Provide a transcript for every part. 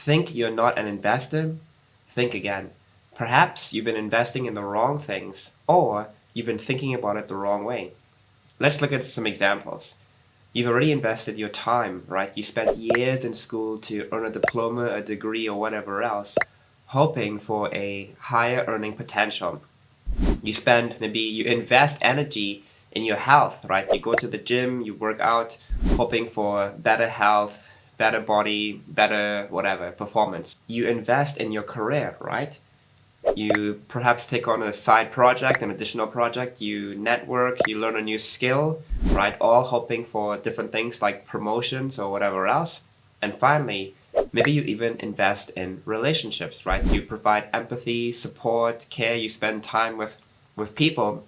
Think you're not an investor? Think again. Perhaps you've been investing in the wrong things, or you've been thinking about it the wrong way. Let's look at some examples. You've already invested your time, right? You spent years in school to earn a diploma, a degree, or whatever else, hoping for a higher earning potential. Maybe you invest energy in your health, right? You go to the gym, you work out, hoping for better health, better body, better whatever, performance. You invest in your career, right? You perhaps take on a side project, an additional project, you network, you learn a new skill, right? All hoping for different things like promotions or whatever else. And finally, maybe you even invest in relationships, right? You provide empathy, support, care, you spend time with people,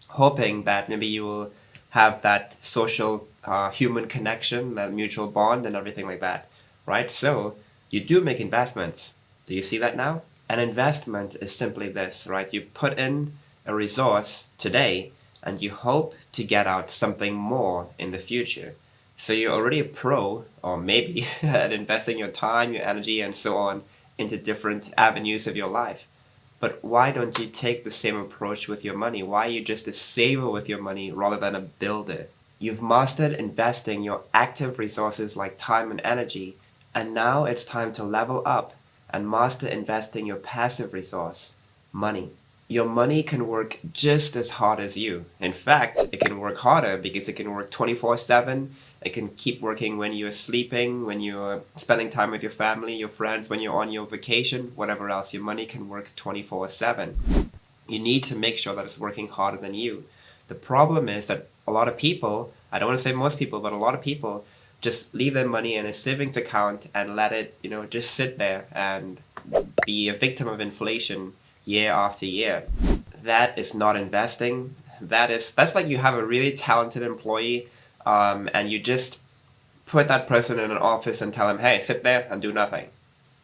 hoping that maybe you will have that social human connection, that mutual bond, and everything like that, right? So you do make investments. Do you see that now? An investment is simply this, right? You put in a resource today and you hope to get out something more in the future. So you're already a pro, or maybe, at investing your time, your energy, and so on into different avenues of your life. But why don't you take the same approach with your money? Why are you just a saver with your money rather than a builder? You've mastered investing your active resources like time and energy, and now it's time to level up and master investing your passive resource, money. Your money can work just as hard as you. In fact, it can work harder because it can work 24/7. It can keep working when you're sleeping, when you're spending time with your family, your friends, when you're on your vacation, whatever else. Your money can work 24/7. You need to make sure that it's working harder than you. The problem is that a lot of people, I don't want to say most people, but a lot of people just leave their money in a savings account and let it, just sit there and be a victim of inflation year after year. That is not investing. That's like you have a really talented employee, and you just put that person in an office and tell him, hey, sit there and do nothing.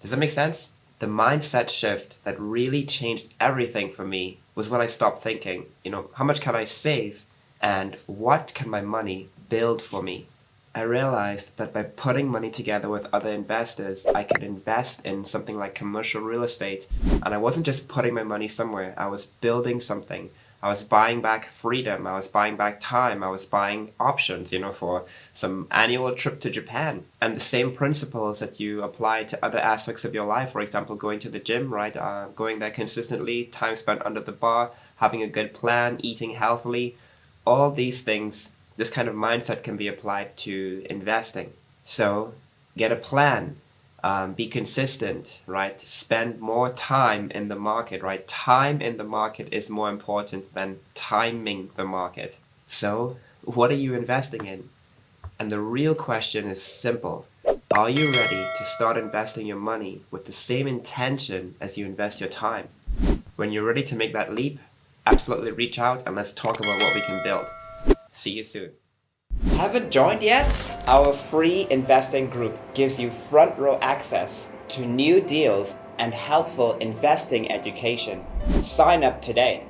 Does that make sense? The mindset shift that really changed everything for me was when I stopped thinking, how much can I save and what can my money build for me? I realized that by putting money together with other investors, I could invest in something like commercial real estate. And I wasn't just putting my money somewhere, I was building something. I was buying back freedom, I was buying back time, I was buying options, for some annual trip to Japan. And the same principles that you apply to other aspects of your life, for example, going to the gym, right? Going there consistently, time spent under the bar, having a good plan, eating healthily, all these things. This kind of mindset can be applied to investing. So get a plan, be consistent, right? Spend more time in the market, right? Time in the market is more important than timing the market. So what are you investing in? And the real question is simple. Are you ready to start investing your money with the same intention as you invest your time? When you're ready to make that leap, absolutely reach out and let's talk about what we can build. See you soon. Haven't joined yet? Our free investing group gives you front row access to new deals and helpful investing education. Sign up today.